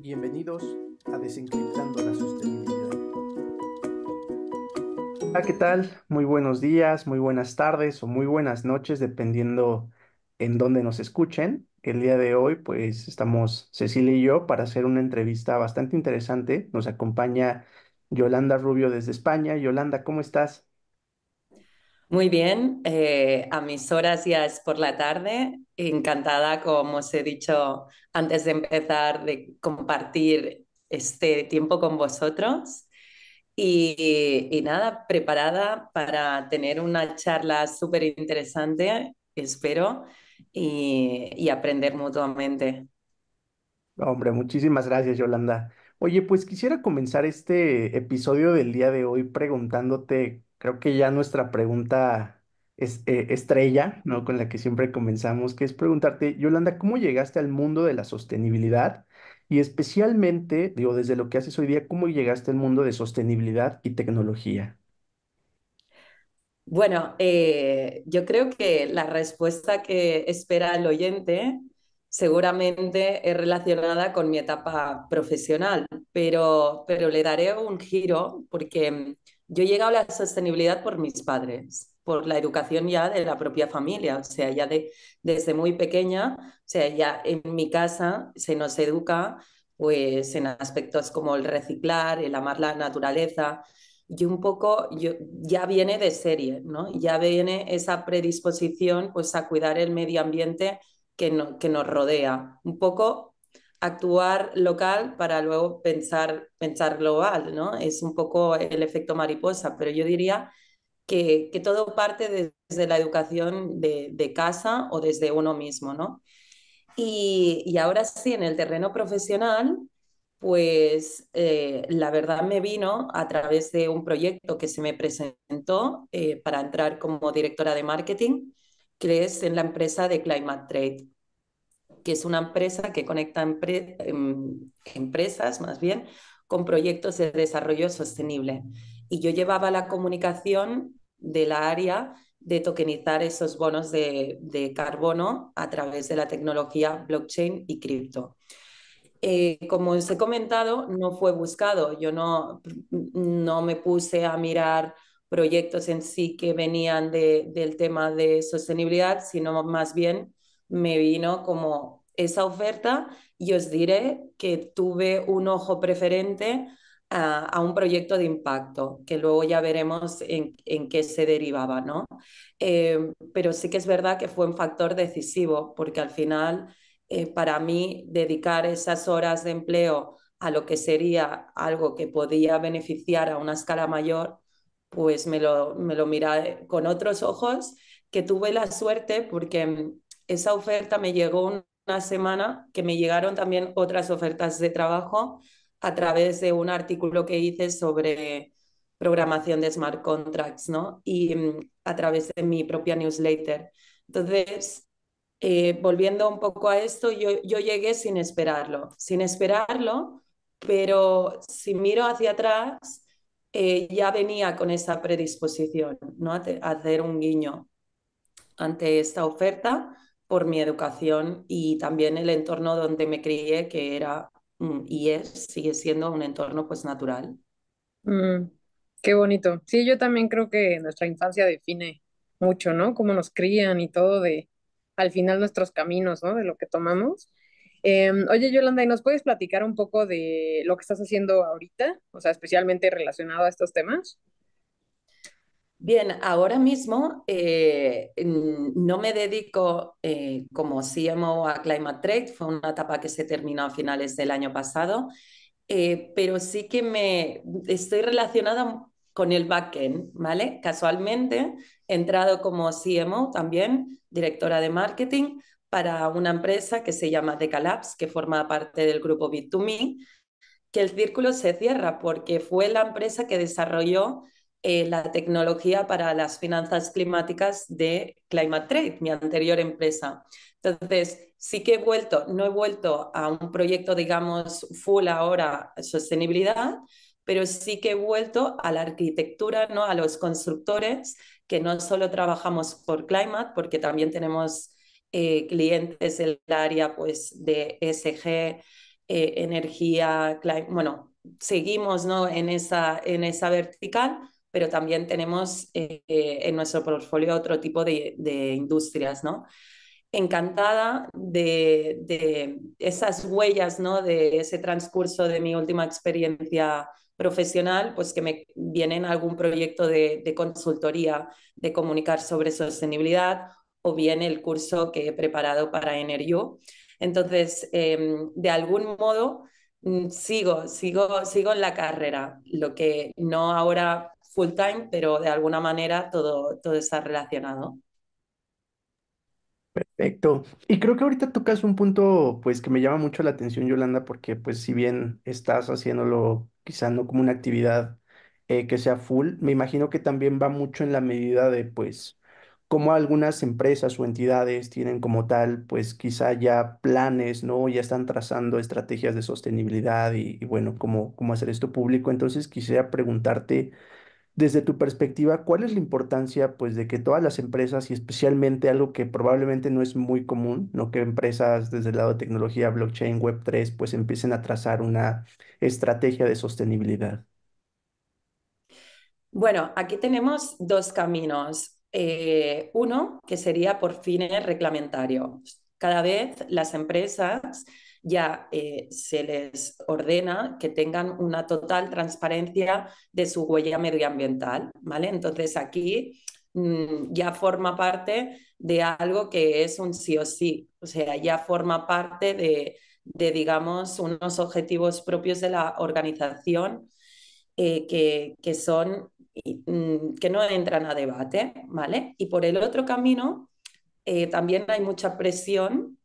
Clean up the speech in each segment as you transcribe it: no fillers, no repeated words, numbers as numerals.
Bienvenidos a Desencriptando la Sostenibilidad. Hola, ¿qué tal? Muy buenos días, muy buenas tardes o muy buenas noches, dependiendo en dónde nos escuchen. El día de hoy, pues estamos Cecilia y yo para hacer una entrevista bastante interesante. Nos acompaña Yolanda Rubio desde España. Yolanda, ¿cómo estás? Muy bien, a mis horas ya es por la tarde. Encantada, como os he dicho antes de empezar, de compartir este tiempo con vosotros. Y nada, preparada para tener una charla súper interesante, espero, y aprender mutuamente. Hombre, muchísimas gracias, Yolanda. Oye, pues quisiera comenzar este episodio del día de hoy preguntándote, creo que ya nuestra pregunta es estrella, ¿no? Con la que siempre comenzamos, que es preguntarte, Yolanda, ¿cómo llegaste al mundo de la sostenibilidad? Y especialmente, digo, desde lo que haces hoy día, ¿cómo llegaste al mundo de sostenibilidad y tecnología? Bueno, yo creo que la respuesta que espera el oyente seguramente es relacionada con mi etapa profesional, pero le daré un giro porque yo he llegado a la sostenibilidad por mis padres, por la educación ya de la propia familia, o sea, desde muy pequeña, o sea, ya en mi casa se nos educa pues en aspectos como el reciclar, el amar la naturaleza y un poco ya viene de serie, ¿no? Ya viene esa predisposición pues a cuidar el medio ambiente que nos rodea. Un poco actuar local para luego pensar global, ¿no? Es un poco el efecto mariposa, pero yo diría que todo parte desde la educación de casa o desde uno mismo, ¿no? Y ahora sí, en el terreno profesional, pues la verdad me vino a través de un proyecto que se me presentó para entrar como directora de marketing, que es en la empresa de Climate Trade, que es una empresa que conecta empresas, más bien, con proyectos de desarrollo sostenible. Y yo llevaba la comunicación de la área de tokenizar esos bonos de carbono a través de la tecnología blockchain y cripto. Como os he comentado, no fue buscado. Yo no me puse a mirar proyectos en sí que venían del tema de sostenibilidad, sino más bien me vino como esa oferta y os diré que tuve un ojo preferente a un proyecto de impacto, que luego ya veremos en qué se derivaba, ¿no? Pero sí que es verdad que fue un factor decisivo, porque al final para mí dedicar esas horas de empleo a lo que sería algo que podía beneficiar a una escala mayor, pues me lo miré con otros ojos, que tuve la suerte porque esa oferta me llegó una semana, que me llegaron también otras ofertas de trabajo a través de un artículo que hice sobre programación de smart contracts, ¿no? Y a través de mi propia newsletter. Entonces, volviendo un poco a esto, yo llegué sin esperarlo, pero si miro hacia atrás, ya venía con esa predisposición, ¿no? A hacer un guiño ante esta oferta por mi educación y también el entorno donde me crié, que era sigue siendo un entorno pues natural. Mm, qué bonito. Sí, yo también creo que nuestra infancia define mucho, ¿no? Cómo nos crían y todo de, al final, nuestros caminos, ¿no? De lo que tomamos. Oye, Yolanda, ¿y nos puedes platicar un poco de lo que estás haciendo ahorita? O sea, especialmente relacionado a estos temas. Bien, ahora mismo no me dedico como CMO a Climate Trade, fue una etapa que se terminó a finales del año pasado, pero sí que me estoy relacionada con el backend, ¿vale? Casualmente he entrado como CMO también, directora de marketing, para una empresa que se llama Decalabs, que forma parte del grupo Bit2Me, que el círculo se cierra porque fue la empresa que desarrolló la tecnología para las finanzas climáticas de Climate Trade, mi anterior empresa. Entonces, sí que no he vuelto a un proyecto, digamos, full ahora sostenibilidad, pero sí que he vuelto a la arquitectura, ¿no? A los constructores, que no solo trabajamos por Climate, porque también tenemos clientes del área pues, de ESG, energía, bueno, seguimos, ¿no? en esa vertical, pero también tenemos en nuestro portfolio otro tipo de industrias, ¿no? Encantada de esas huellas, ¿no? De ese transcurso de mi última experiencia profesional, pues que me vienen algún proyecto de consultoría de comunicar sobre sostenibilidad o bien el curso que he preparado para ENERU. Entonces, de algún modo, sigo en la carrera, lo que no ahora full time, pero de alguna manera todo está relacionado. Perfecto. Y creo que ahorita tocas un punto, pues, que me llama mucho la atención, Yolanda, porque, pues, si bien estás haciéndolo quizá no como una actividad que sea full, me imagino que también va mucho en la medida de, pues, cómo algunas empresas o entidades tienen como tal, pues, quizá ya planes, ¿no? Ya están trazando estrategias de sostenibilidad y bueno, cómo hacer esto público. Entonces, quisiera preguntarte desde tu perspectiva, ¿cuál es la importancia, pues, de que todas las empresas, y especialmente algo que probablemente no es muy común, ¿no? Que empresas desde el lado de tecnología, blockchain, Web3, pues empiecen a trazar una estrategia de sostenibilidad? Bueno, aquí tenemos dos caminos. Uno, que sería por fines reglamentarios. Cada vez las empresas ya se les ordena que tengan una total transparencia de su huella medioambiental, ¿vale? Entonces aquí ya forma parte de algo que es un sí o sí, o sea, ya forma parte digamos, unos objetivos propios de la organización que son que no entran a debate, ¿vale? Y por el otro camino, también hay mucha presión,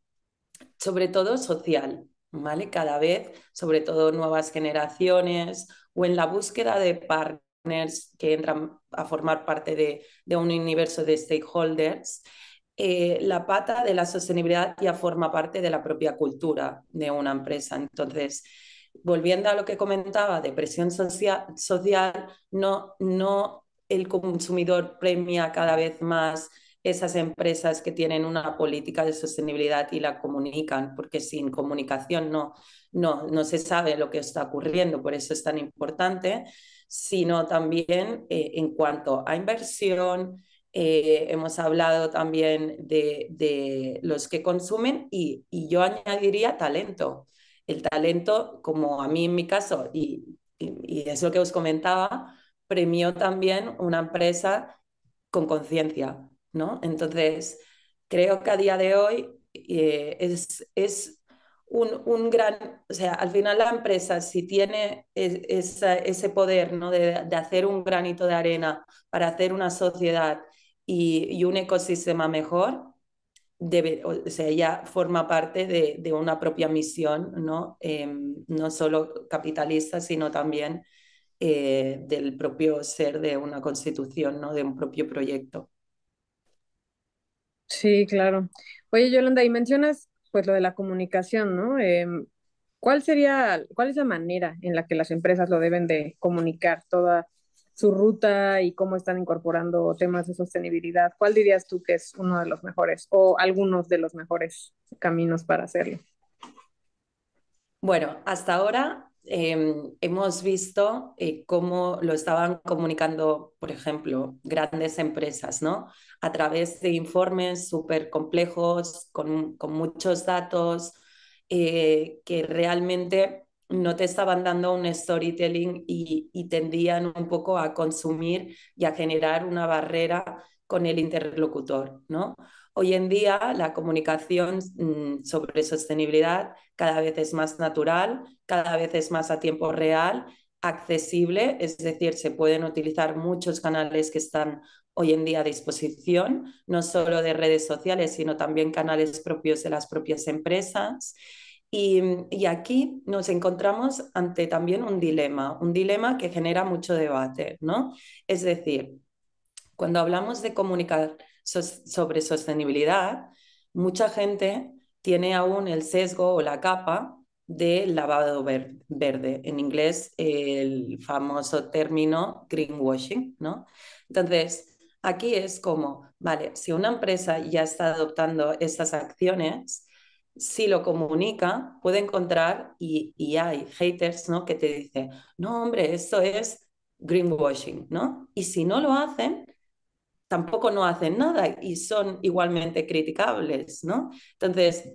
sobre todo social, ¿vale? Cada vez, sobre todo nuevas generaciones o en la búsqueda de partners que entran a formar parte de un universo de stakeholders, la pata de la sostenibilidad ya forma parte de la propia cultura de una empresa. Entonces, volviendo a lo que comentaba de presión social, no el consumidor premia cada vez más esas empresas que tienen una política de sostenibilidad y la comunican, porque sin comunicación no se sabe lo que está ocurriendo, por eso es tan importante, sino también en cuanto a inversión. Hemos hablado también de los que consumen y yo añadiría talento. El talento, como a mí en mi caso, y es lo que os comentaba, premió también una empresa con conciencia, ¿no? Entonces, creo que a día de hoy es un gran, o sea, al final la empresa, si tiene ese poder, ¿no? De hacer un granito de arena para hacer una sociedad y un ecosistema mejor, o sea, ya forma parte de una propia misión, ¿no? No solo capitalista, sino también del propio ser de una constitución, ¿no? De un propio proyecto. Sí, claro. Oye, Yolanda, y mencionas pues lo de la comunicación, ¿no? ¿Cuál es la manera en la que las empresas lo deben de comunicar toda su ruta y cómo están incorporando temas de sostenibilidad? ¿Cuál dirías tú que es uno de los mejores o algunos de los mejores caminos para hacerlo? Bueno, hasta ahora hemos visto cómo lo estaban comunicando, por ejemplo, grandes empresas, ¿no? A través de informes súper complejos, con muchos datos, que realmente no te estaban dando un storytelling y tendían un poco a consumir y a generar una barrera con el interlocutor, ¿no? Hoy en día la comunicación sobre sostenibilidad cada vez es más natural, cada vez es más a tiempo real, accesible, es decir, se pueden utilizar muchos canales que están hoy en día a disposición, no solo de redes sociales, sino también canales propios de las propias empresas. Y aquí nos encontramos ante también un dilema que genera mucho debate, ¿no? Es decir, cuando hablamos de comunicar sobre sostenibilidad, mucha gente tiene aún el sesgo o la capa del lavado verde, en inglés el famoso término greenwashing, ¿no? Entonces, aquí es como, vale, si una empresa ya está adoptando estas acciones, si lo comunica, puede encontrar, y hay haters, ¿no? Que te dicen, no, hombre, esto es greenwashing, ¿no? Y si no lo hacen, tampoco no hacen nada y son igualmente criticables, ¿no? Entonces,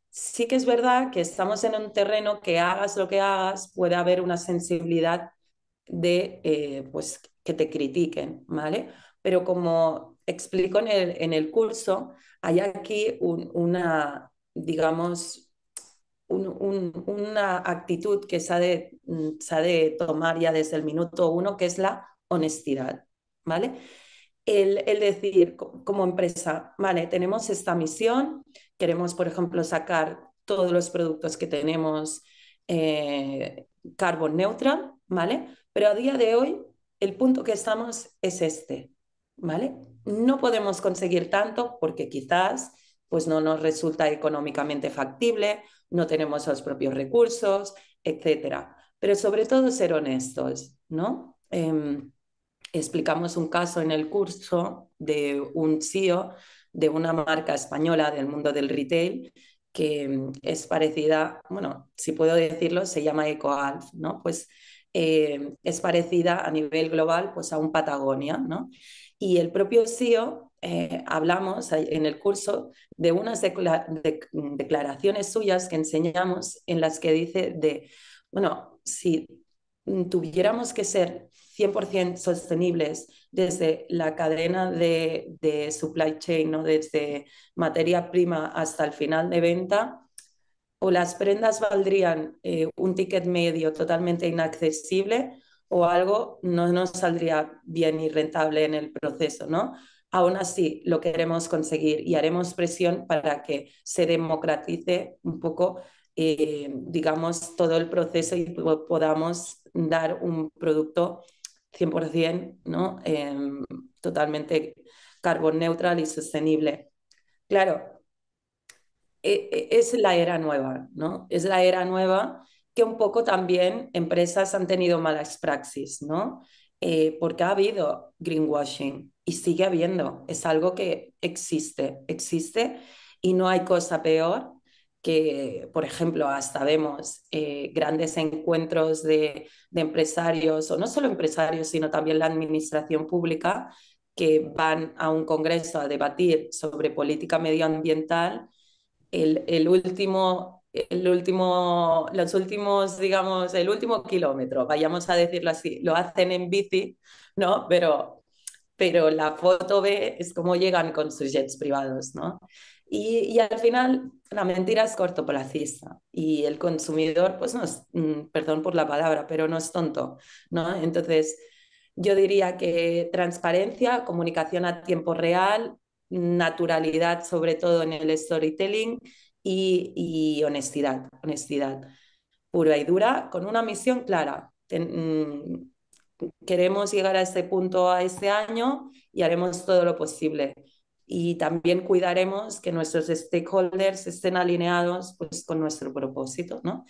sí que es verdad que estamos en un terreno que hagas lo que hagas, puede haber una sensibilidad de, pues, que te critiquen, ¿vale? Pero como explico en el curso, hay aquí una, digamos, una actitud que se ha de tomar ya desde el minuto uno, que es la honestidad, ¿vale? El decir como empresa, vale, tenemos esta misión, queremos, por ejemplo, sacar todos los productos que tenemos carbon neutral, ¿vale? Pero a día de hoy, el punto que estamos es este, ¿vale? No podemos conseguir tanto porque quizás pues no nos resulta económicamente factible, no tenemos los propios recursos, etcétera. Pero sobre todo ser honestos, ¿no? Explicamos un caso en el curso de un CEO de una marca española del mundo del retail que es parecida, bueno, si puedo decirlo, se llama EcoAlf, ¿no? Pues es parecida a nivel global pues a un Patagonia, ¿no? Y el propio CEO, hablamos en el curso de unas declaraciones suyas que enseñamos en las que dice de, bueno, si tuviéramos que ser 100% sostenibles desde la cadena de supply chain, ¿no? Desde materia prima hasta el final de venta, o las prendas valdrían un ticket medio totalmente inaccesible o algo no nos saldría bien y rentable en el proceso, ¿no? Aún así, lo queremos conseguir y haremos presión para que se democratice un poco, digamos, todo el proceso y podamos dar un producto 100%, ¿no? Totalmente carbon neutral y sostenible. Claro, es la era nueva, ¿no? Es la era nueva que un poco también empresas han tenido malas praxis, ¿no? Porque ha habido greenwashing y sigue habiendo. Es algo que existe y no hay cosa peor que, por ejemplo, hasta vemos grandes encuentros de empresarios, o no solo empresarios, sino también la administración pública, que van a un congreso a debatir sobre política medioambiental los últimos, digamos, el último kilómetro, vayamos a decirlo así, lo hacen en bici, ¿no? Pero la foto B es cómo llegan con sus jets privados, ¿no? Y al final la mentira es cortoplacista y el consumidor, pues no es, perdón por la palabra, pero no es tonto, ¿no? Entonces, yo diría que transparencia, comunicación a tiempo real, naturalidad, sobre todo en el storytelling, y honestidad, honestidad pura y dura, con una misión clara. Queremos llegar a este punto a este año y haremos todo lo posible. Y también cuidaremos que nuestros stakeholders estén alineados pues, con nuestro propósito, ¿no?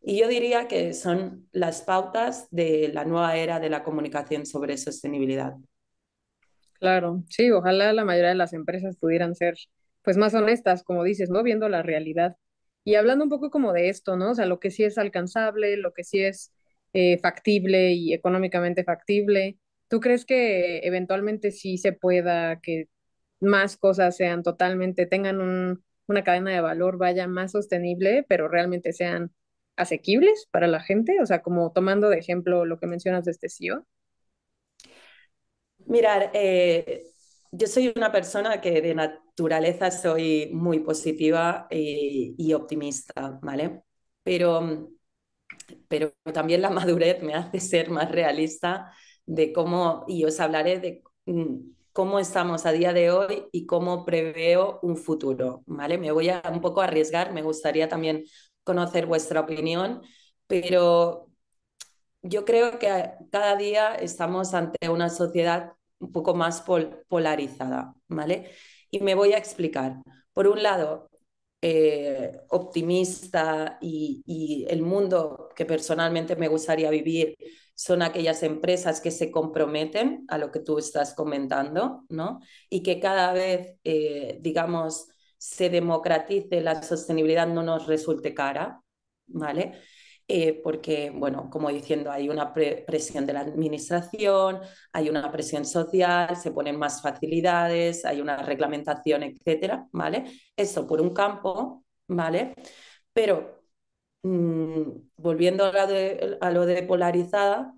Y yo diría que son las pautas de la nueva era de la comunicación sobre sostenibilidad. Claro, sí, ojalá la mayoría de las empresas pudieran ser pues más honestas, como dices, ¿no? Viendo la realidad. Y hablando un poco como de esto, ¿no? O sea, lo que sí es alcanzable, lo que sí es factible y económicamente factible. ¿Tú crees que eventualmente sí se pueda que más cosas sean totalmente, tengan una cadena de valor, vaya más sostenible, pero realmente sean asequibles para la gente? O sea, como tomando de ejemplo lo que mencionas de este CEO. Mirar, yo soy una persona que de naturaleza soy muy positiva y optimista, ¿vale? Pero, pero también la madurez me hace ser más realista de cómo, y os hablaré de cómo estamos a día de hoy y cómo preveo un futuro, ¿vale? Me voy a un poco arriesgar, me gustaría también conocer vuestra opinión, pero yo creo que cada día estamos ante una sociedad un poco más polarizada, ¿vale? Y me voy a explicar. Por un lado, optimista y el mundo que personalmente me gustaría vivir son aquellas empresas que se comprometen a lo que tú estás comentando, ¿no? Y que cada vez, digamos, se democratice la sostenibilidad no nos resulte cara, ¿vale? Porque, bueno, como diciendo, hay una presión de la administración, hay una presión social, se ponen más facilidades, hay una reglamentación, etcétera, ¿vale? Eso por un campo, ¿vale? Pero volviendo a lo de polarizada,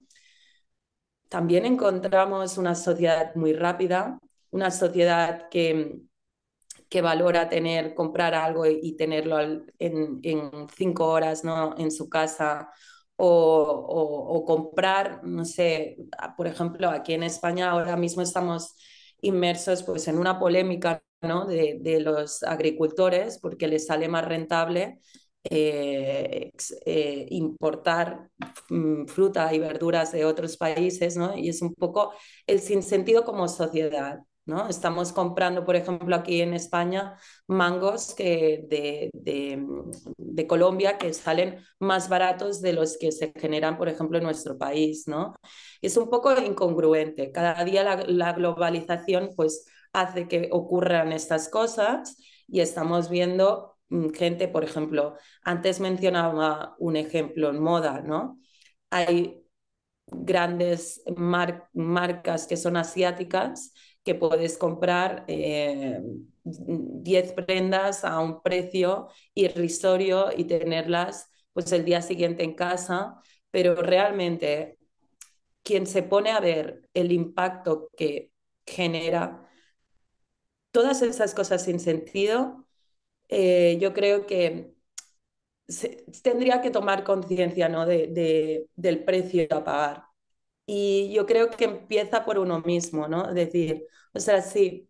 también encontramos una sociedad muy rápida, una sociedad que valora comprar algo y tenerlo en 5 horas, ¿no? En su casa, o comprar, no sé, por ejemplo, aquí en España ahora mismo estamos inmersos pues, en una polémica, ¿no? de los agricultores porque les sale más rentable importar fruta y verduras de otros países, ¿no? Y es un poco el sinsentido como sociedad, ¿no? Estamos comprando, por ejemplo, aquí en España, mangos de Colombia que salen más baratos de los que se generan, por ejemplo, en nuestro país, ¿no? Es un poco incongruente. Cada día la globalización pues, hace que ocurran estas cosas y estamos viendo gente, por ejemplo, antes mencionaba un ejemplo en moda, ¿no? Hay grandes marcas que son asiáticas que puedes comprar 10 prendas a un precio irrisorio y tenerlas pues el día siguiente en casa, pero realmente quien se pone a ver el impacto que genera todas esas cosas sin sentido, yo creo que tendría que tomar conciencia, ¿no? del precio a pagar. Y yo creo que empieza por uno mismo, ¿no? Es decir, o sea, sí,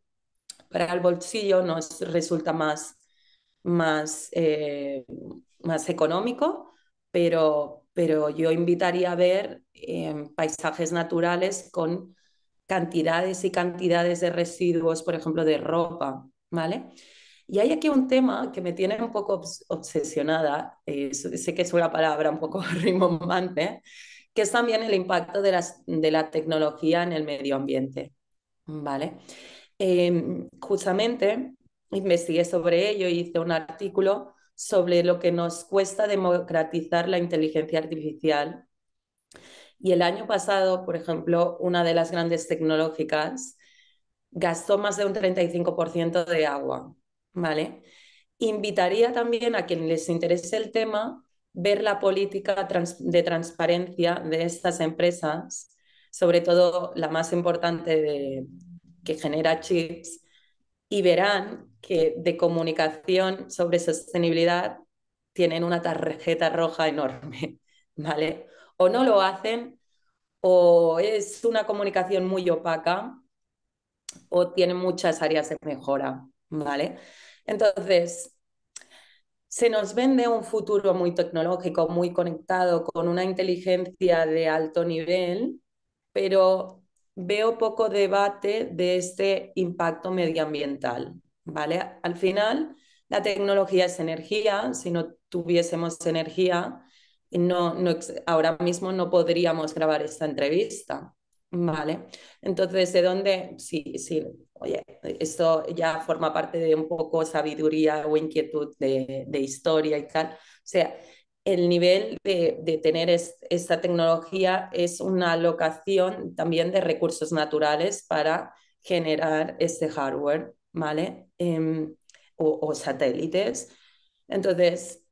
para el bolsillo nos resulta más económico, pero yo invitaría a ver paisajes naturales con cantidades y cantidades de residuos, por ejemplo, de ropa, ¿vale? Y hay aquí un tema que me tiene un poco obsesionada, sé que es una palabra un poco rimbombante, que es también el impacto de la tecnología en el medio ambiente, ¿vale? Justamente investigué sobre ello y hice un artículo sobre lo que nos cuesta democratizar la inteligencia artificial. Y el año pasado, por ejemplo, una de las grandes tecnológicas gastó más de un 35% de agua, ¿vale? Invitaría también a quien les interese el tema ver la política de transparencia de estas empresas, sobre todo la más importante que genera chips, y verán que de comunicación sobre sostenibilidad tienen una tarjeta roja enorme, ¿vale? O no lo hacen, o es una comunicación muy opaca, o tiene muchas áreas de mejora, ¿vale? Entonces, se nos vende un futuro muy tecnológico, muy conectado, con una inteligencia de alto nivel, pero veo poco debate de este impacto medioambiental, ¿vale? Al final, la tecnología es energía. Si no tuviésemos energía, ahora mismo no podríamos grabar esta entrevista, ¿vale? Entonces, ¿de dónde? Sí, sí, oye, esto ya forma parte de un poco sabiduría o inquietud de historia y tal. O sea, el nivel de tener esta tecnología es una alocación también de recursos naturales para generar este hardware, ¿vale? O satélites. Entonces,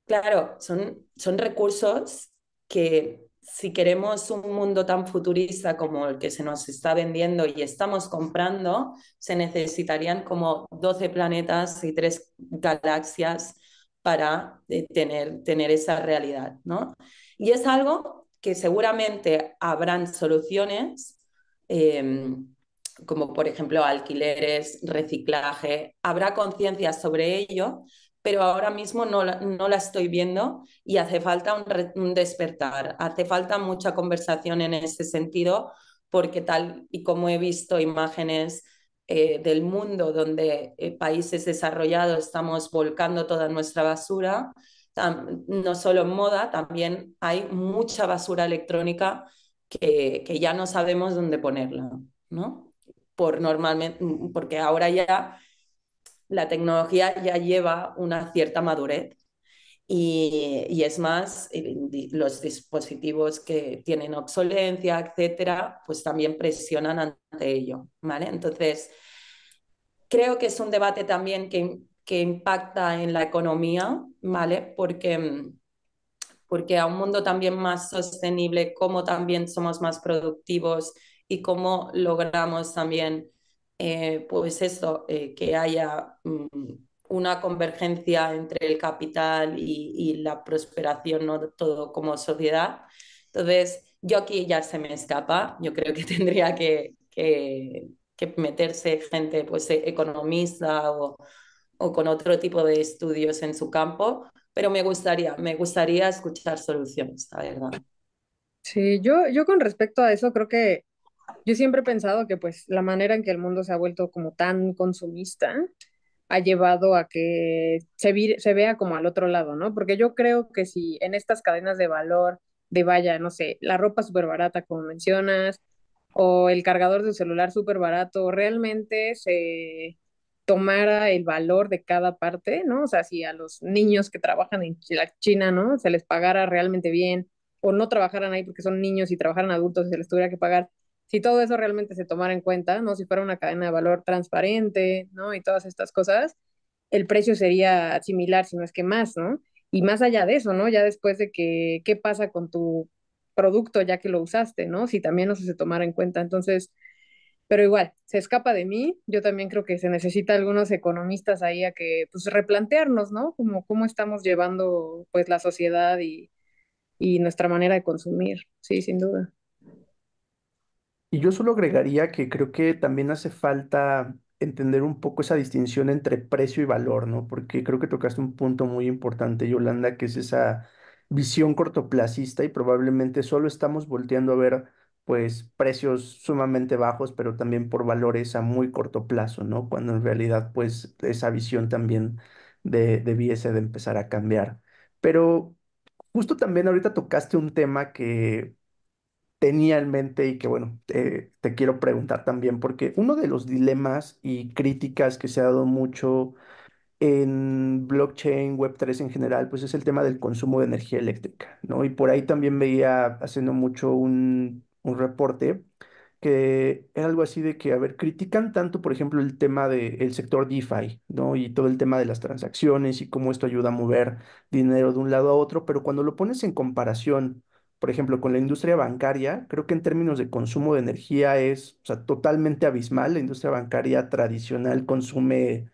claro, son recursos que si queremos un mundo tan futurista como el que se nos está vendiendo y estamos comprando, se necesitarían como 12 planetas y 3 galaxias para tener esa realidad, ¿no? Y es algo que seguramente habrán soluciones, eh, como por ejemplo alquileres, reciclaje, habrá conciencia sobre ello, pero ahora mismo no la estoy viendo y hace falta un despertar, hace falta mucha conversación en ese sentido, porque tal y como he visto imágenes del mundo donde países desarrollados estamos volcando toda nuestra basura, no solo en moda, también hay mucha basura electrónica que ya no sabemos dónde ponerla, ¿no? Porque ahora ya la tecnología ya lleva una cierta madurez y es más, los dispositivos que tienen obsolencia, etcétera, pues también presionan ante ello, ¿vale? Entonces, creo que es un debate también que impacta en la economía, ¿vale? Porque a un mundo también más sostenible, cómo también somos más productivos y cómo logramos también, pues eso, que haya una convergencia entre el capital y la prosperación, ¿no? Todo como sociedad. Entonces, yo aquí ya se me escapa, yo creo que tendría que meterse gente, pues economista o con otro tipo de estudios en su campo, pero me gustaría escuchar soluciones, la verdad. Sí, yo con respecto a eso creo que yo siempre he pensado que pues la manera en que el mundo se ha vuelto como tan consumista ha llevado a que se vea como al otro lado, ¿no? Porque yo creo que si en estas cadenas de valor, de vaya, no sé, la ropa súper barata, como mencionas, o el cargador de celular súper barato, realmente se tomara el valor de cada parte, ¿no? O sea, si a los niños que trabajan en la China, ¿no? Se les pagara realmente bien, o no trabajaran ahí porque son niños y trabajaran adultos y se les tuviera que pagar, si todo eso realmente se tomara en cuenta, ¿no? Si fuera una cadena de valor transparente, ¿no? Y todas estas cosas, el precio sería similar, si no es que más, ¿no? Y más allá de eso, ¿no? Ya después de que, ¿qué pasa con tu producto ya que lo usaste, ¿no? Si también eso se tomara en cuenta. Entonces, pero igual, se escapa de mí. Yo también creo que se necesita algunos economistas ahí a que, pues, replantearnos, ¿no? Como cómo estamos llevando, pues, la sociedad y nuestra manera de consumir. Sí, sin duda. Y yo solo agregaría que creo que también hace falta entender un poco esa distinción entre precio y valor, ¿no? Porque creo que tocaste un punto muy importante, Yolanda, que es esa visión cortoplacista y probablemente solo estamos volteando a ver, pues, precios sumamente bajos, pero también por valores a muy corto plazo, ¿no? Cuando en realidad, pues, esa visión también debiese de empezar a cambiar. Pero justo también ahorita tocaste un tema que tenía en mente y que bueno, te quiero preguntar también, porque uno de los dilemas y críticas que se ha dado mucho en blockchain, Web3 en general, pues es el tema del consumo de energía eléctrica, ¿no? Y por ahí también veía haciendo mucho un reporte que era algo así de que, a ver, critican tanto, por ejemplo, el tema del sector DeFi, ¿no? Y todo el tema de las transacciones y cómo esto ayuda a mover dinero de un lado a otro, pero cuando lo pones en comparación, por ejemplo, con la industria bancaria, creo que en términos de consumo de energía es, o sea, totalmente abismal. La industria bancaria tradicional consume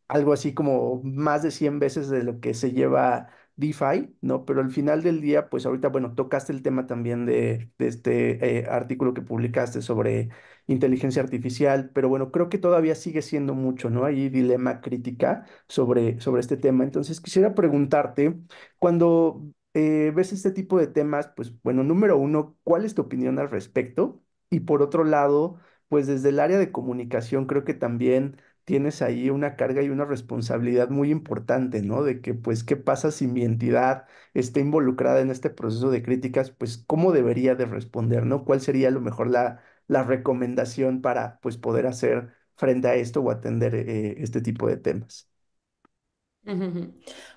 algo así como más de 100 veces de lo que se lleva DeFi, ¿no? Pero al final del día, pues ahorita, bueno, tocaste el tema también de este artículo que publicaste sobre inteligencia artificial, pero bueno, creo que todavía sigue siendo mucho, ¿no? Hay dilema crítica sobre este tema. Entonces, quisiera preguntarte, cuando ves este tipo de temas, pues bueno, número uno, ¿cuál es tu opinión al respecto? Y por otro lado, pues desde el área de comunicación, creo que también tienes ahí una carga y una responsabilidad muy importante, ¿no? De que, pues, ¿qué pasa si mi entidad está involucrada en este proceso de críticas? Pues, ¿cómo debería de responder, ¿no? ¿Cuál sería a lo mejor la recomendación para, pues, poder hacer frente a esto o atender este tipo de temas?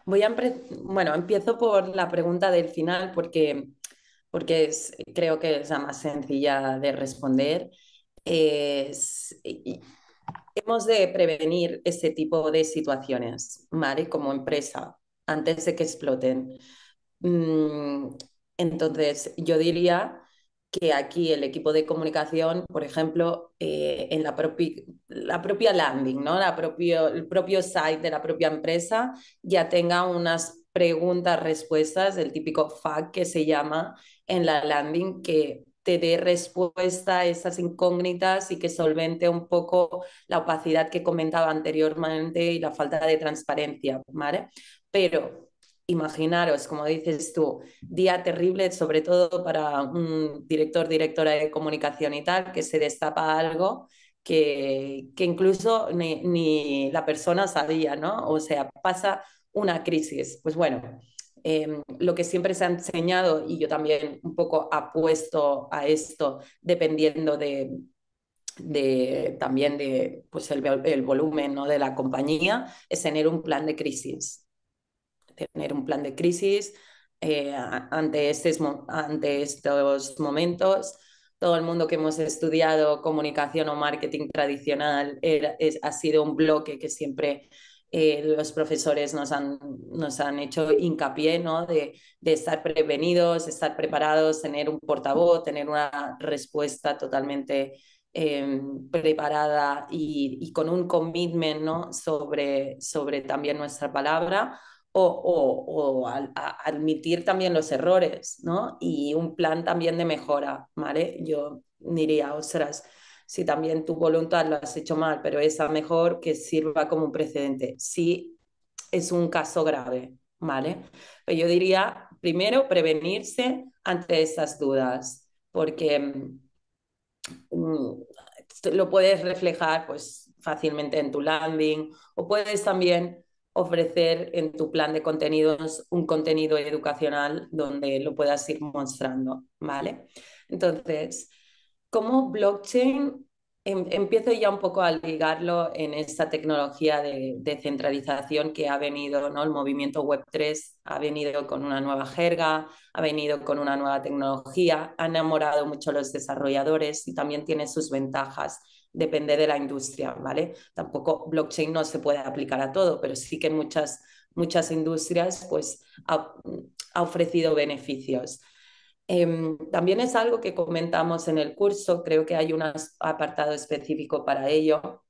Bueno, empiezo por la pregunta del final creo que es la más sencilla de responder. Hemos de prevenir ese tipo de situaciones, ¿vale? Como empresa, antes de que exploten. Mm, entonces, yo diría que aquí el equipo de comunicación, por ejemplo, en la propia landing, ¿no? El propio site de la propia empresa ya tenga unas preguntas, respuestas, el típico FAQ que se llama en la landing, que te dé respuesta a esas incógnitas y que solvente un poco la opacidad que comentaba anteriormente y la falta de transparencia, ¿vale? Pero imaginaros, como dices tú, día terrible, sobre todo para un director, directora de comunicación y tal, que se destapa algo que incluso ni la persona sabía, ¿no? O sea, pasa una crisis. Pues bueno, lo que siempre se ha enseñado, y yo también un poco apuesto a esto, dependiendo también de pues el volumen, ¿no?, de la compañía, es tener un plan de crisis. Tener un plan de crisis ante estos momentos. Todo el mundo que hemos estudiado comunicación o marketing tradicional ha sido un bloque que siempre los profesores nos han hecho hincapié, ¿no?, de estar prevenidos, estar preparados, tener un portavoz, tener una respuesta totalmente preparada y con un commitment, ¿no?, sobre también nuestra palabra o admitir también los errores, ¿no? Y un plan también de mejora, ¿vale? Yo diría, ostras, si también tu voluntad lo has hecho mal, pero esa mejor que sirva como un precedente. Si es un caso grave, ¿vale? Pero yo diría, primero, prevenirse ante esas dudas, porque mm, lo puedes reflejar pues fácilmente en tu landing o puedes también ofrecer en tu plan de contenidos un contenido educacional donde lo puedas ir mostrando, ¿vale? Entonces, ¿cómo blockchain empiezo ya un poco a ligarlo en esta tecnología de centralización que ha venido, ¿no? El movimiento Web3 ha venido con una nueva jerga, ha venido con una nueva tecnología, ha enamorado mucho a los desarrolladores y también tiene sus ventajas. Depende de la industria, ¿vale? Tampoco blockchain no se puede aplicar a todo, pero sí que en muchas industrias pues ha ofrecido beneficios. También es algo que comentamos en el curso, creo que hay un apartado específico para ello,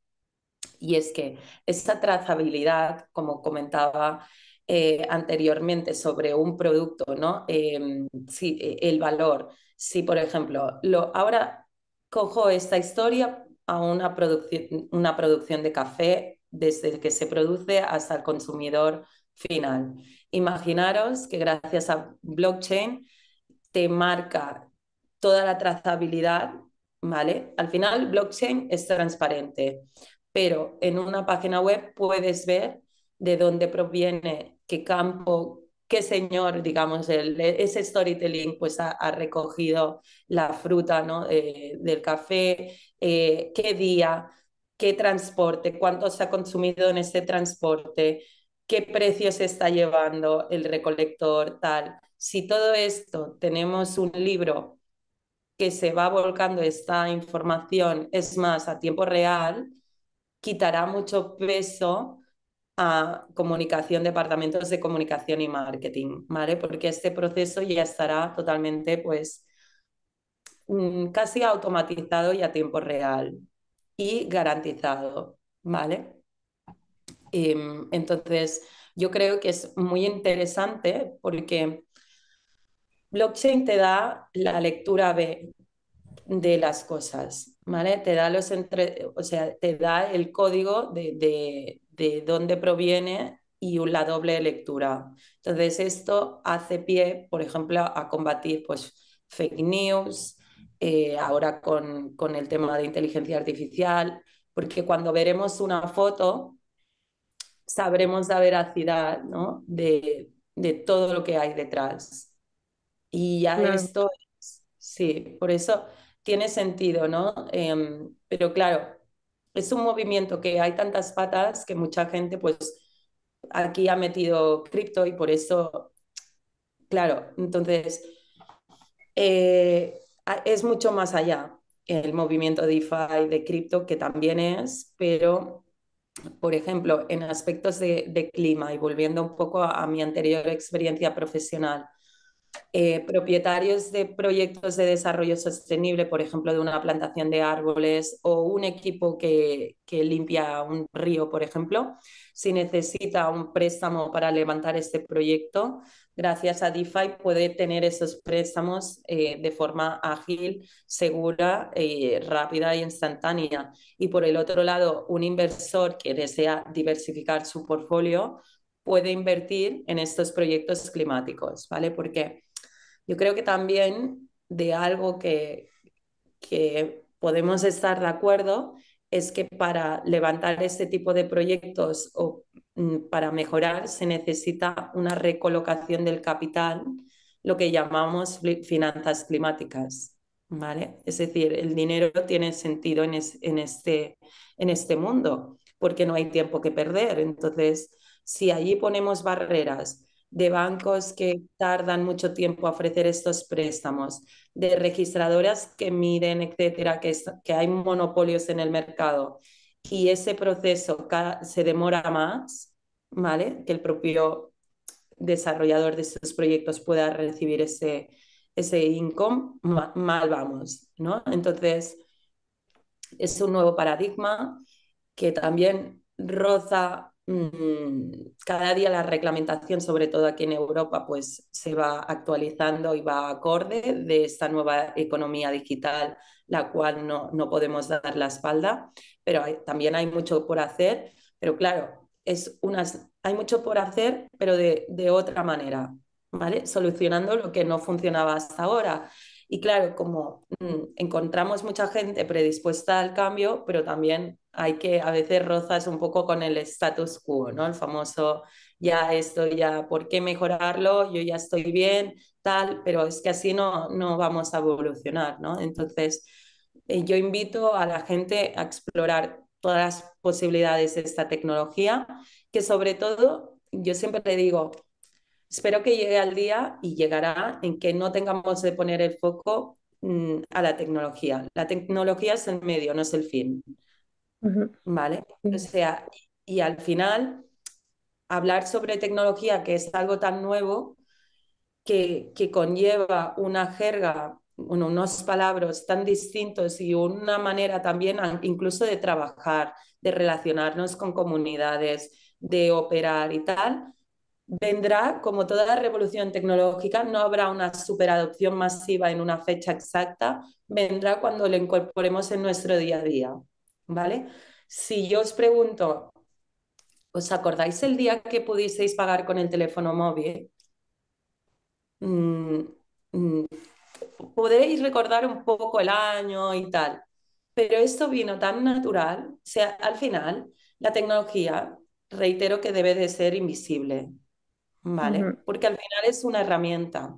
y es que esta trazabilidad, como comentaba anteriormente sobre un producto, ¿no? Si, el valor, si por ejemplo, ahora cojo esta historia a una producción de café desde que se produce hasta el consumidor final. Imaginaros que gracias a blockchain te marca toda la trazabilidad, ¿vale? Al final, blockchain es transparente, pero en una página web puedes ver de dónde proviene, qué campo, qué señor, digamos, ese storytelling pues ha recogido la fruta, ¿no?, del café, qué día, qué transporte, cuánto se ha consumido en ese transporte, qué precio se está llevando el recolector, tal. Si todo esto tenemos un libro que se va volcando esta información, es más, a tiempo real, quitará mucho peso a comunicación, departamentos de comunicación y marketing, ¿vale? Porque este proceso ya estará totalmente, pues, casi automatizado y a tiempo real y garantizado, ¿vale? Entonces, yo creo que es muy interesante porque blockchain te da la lectura B de las cosas, ¿vale? Te da o sea, te da el código de dónde proviene y la doble lectura. Entonces, esto hace pie, por ejemplo, a combatir pues, fake news, ahora con el tema de inteligencia artificial, porque cuando veremos una foto, sabremos la veracidad, ¿no?, de todo lo que hay detrás. Y ya Claro. esto, sí, por eso tiene sentido, ¿no? Pero claro, es un movimiento que hay tantas patas que mucha gente, pues, aquí ha metido cripto y por eso, claro, entonces es mucho más allá el movimiento DeFi de cripto, que también es, pero por ejemplo, en aspectos de clima y volviendo un poco a mi anterior experiencia profesional, propietarios de proyectos de desarrollo sostenible, por ejemplo, de una plantación de árboles o un equipo que limpia un río, por ejemplo, si necesita un préstamo para levantar este proyecto, gracias a DeFi puede tener esos préstamos de forma ágil, segura, rápida e instantánea. Y por el otro lado, un inversor que desea diversificar su portfolio puede invertir en estos proyectos climáticos, ¿vale? Porque yo creo que también de algo que podemos estar de acuerdo es que para levantar este tipo de proyectos o para mejorar se necesita una recolocación del capital, lo que llamamos finanzas climáticas. ¿vale? Es decir, el dinero tiene sentido en este mundo porque no hay tiempo que perder. Entonces, si allí ponemos barreras de bancos que tardan mucho tiempo a ofrecer estos préstamos, de registradoras que miden, etcétera, que hay monopolios en el mercado y ese proceso se demora más, ¿vale? Que el propio desarrollador de estos proyectos pueda recibir ese income, mal vamos, ¿no? Entonces, es un nuevo paradigma que también roza cada día la reglamentación, sobre todo aquí en Europa, pues se va actualizando y va acorde de esta nueva economía digital, la cual no podemos dar la espalda, pero también hay mucho por hacer, pero claro, hay mucho por hacer, pero de otra manera, ¿vale? Solucionando lo que no funcionaba hasta ahora. Y claro, como encontramos mucha gente predispuesta al cambio, pero también hay que, a veces rozas un poco con el status quo, ¿no? El famoso, ya esto, ya, ¿por qué mejorarlo? Yo ya estoy bien, tal, pero es que así no vamos a evolucionar, ¿no? Entonces, yo invito a la gente a explorar todas las posibilidades de esta tecnología, que sobre todo, yo siempre le digo, espero que llegue al día y llegará en que no tengamos de poner el foco a la tecnología. La tecnología es el medio, no es el fin, Ujú. ¿vale? O Sí. sea, y al final, hablar sobre tecnología, que es algo tan nuevo, que conlleva una jerga, bueno, unos palabras tan distintos y una manera también incluso de trabajar, de relacionarnos con comunidades, de operar y tal, vendrá, como toda revolución tecnológica, no habrá una superadopción masiva en una fecha exacta, vendrá cuando lo incorporemos en nuestro día a día, ¿vale? Si yo os pregunto, ¿os acordáis el día que pudisteis pagar con el teléfono móvil? Mm, mm, Podéis recordar un poco el año y tal, pero esto vino tan natural, o sea, al final, la tecnología, reitero que debe de ser invisible, ¿vale? Ujú. Porque al final es una herramienta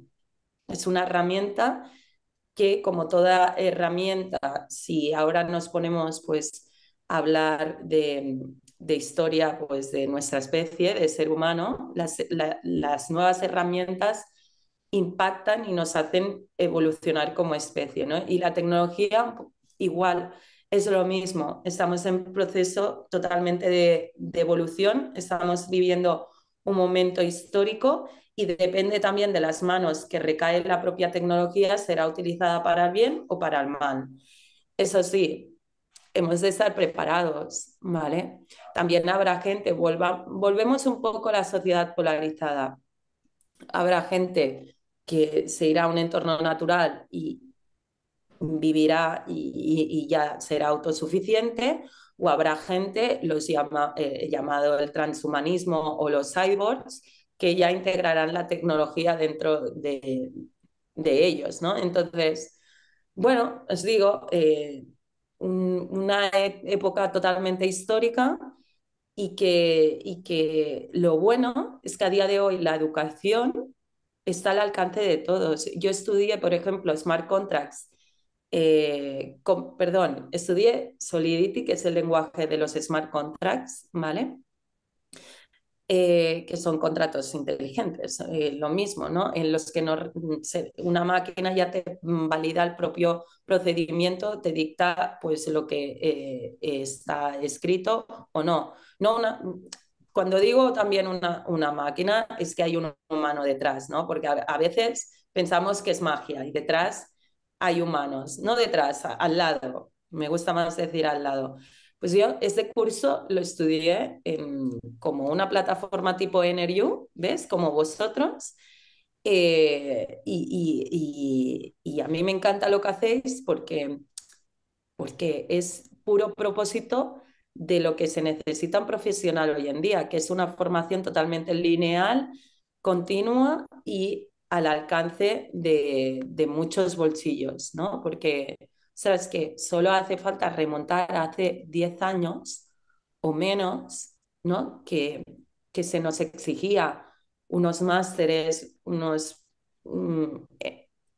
que como toda herramienta, si ahora nos ponemos pues a hablar de historia pues de nuestra especie, de ser humano, las nuevas herramientas impactan y nos hacen evolucionar como especie, ¿no? Y la tecnología igual es lo mismo, estamos en proceso totalmente de evolución, estamos viviendo un momento histórico y depende también de las manos que recae la propia tecnología, será utilizada para el bien o para el mal. Eso sí, hemos de estar preparados, ¿vale? También habrá gente, volvemos un poco a la sociedad polarizada. Habrá gente que se irá a un entorno natural y vivirá y ya será autosuficiente, o habrá gente, llamado el transhumanismo o los cyborgs, que ya integrarán la tecnología dentro de ellos, ¿no? Entonces, bueno, os digo, una época totalmente histórica y que lo bueno es que a día de hoy la educación está al alcance de todos. Yo estudié, por ejemplo, Smart Contracts, perdón, estudié Solidity, que es el lenguaje de los Smart Contracts, ¿vale? Que son contratos inteligentes, lo mismo, ¿no? En los que una máquina ya te valida el propio procedimiento, te dicta pues lo que está escrito o no. No cuando digo también una máquina, es que hay un humano detrás, ¿no? Porque a veces pensamos que es magia y detrás hay humanos, no detrás, al lado. Me gusta más decir al lado. Pues yo este curso lo estudié como una plataforma tipo NRU, ¿ves? Como vosotros. Y a mí me encanta lo que hacéis porque es puro propósito de lo que se necesita un profesional hoy en día, que es una formación totalmente lineal, continua y al alcance de muchos bolsillos, ¿no? Porque, sabes que solo hace falta remontar hace 10 años o menos, ¿no? Que se nos exigía unos másteres, unos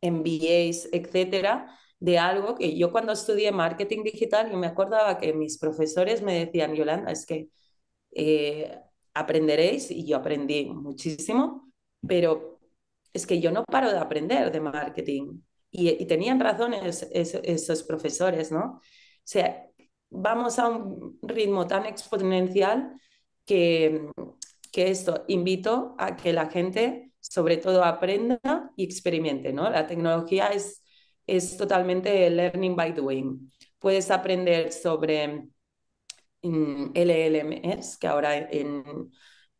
MBAs, etcétera, de algo que yo cuando estudié marketing digital, yo me acordaba que mis profesores me decían, Yolanda, es que eh, aprenderéis, y yo aprendí muchísimo, pero es que yo no paro de aprender de marketing. Y tenían razón esos profesores, ¿no? O sea, vamos a un ritmo tan exponencial que, que esto invito a que la gente sobre todo aprenda y experimente, ¿no? La tecnología es totalmente learning by doing. Puedes aprender sobre LLMs, que ahora en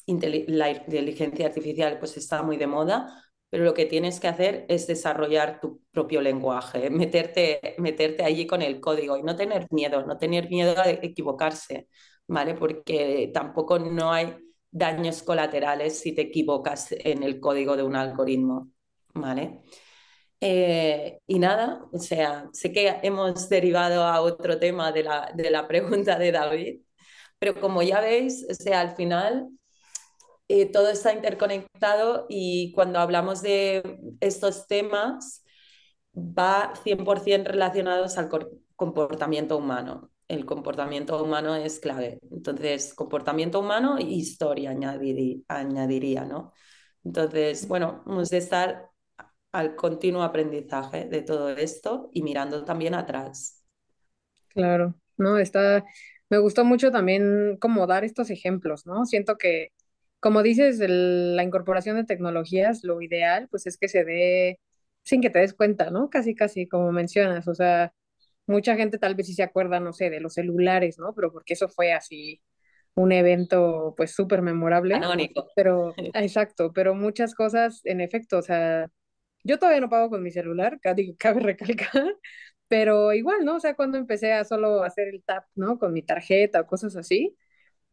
la inteligencia artificial pues está muy de moda, pero lo que tienes que hacer es desarrollar tu propio lenguaje, meterte allí con el código y no tener miedo a equivocarse, ¿vale? Porque tampoco no hay daños colaterales si te equivocas en el código de un algoritmo, ¿vale? Y nada, o sea, sé que hemos derivado a otro tema de la pregunta de David, pero como ya veis, o sea, al final todo está interconectado y cuando hablamos de estos temas va 100% relacionados al comportamiento humano. El comportamiento humano es clave. Entonces, comportamiento humano y historia añadiría, ¿no? Entonces, bueno, hemos de estar al continuo aprendizaje de todo esto y mirando también atrás. Claro, ¿no? Me gustó mucho también como dar estos ejemplos, ¿no? Siento que, como dices, la incorporación de tecnologías, lo ideal, pues es que se dé sin que te des cuenta, ¿no? Casi, casi, como mencionas, o sea, mucha gente tal vez sí se acuerda, no sé, de los celulares, ¿no? Pero porque eso fue así un evento, pues, súper memorable, Canónico. pero, exacto, pero muchas cosas, en efecto, o sea, yo todavía no pago con mi celular, cabe recalcar, pero igual, ¿no? O sea, cuando empecé a solo hacer el tap, ¿no? Con mi tarjeta o cosas así.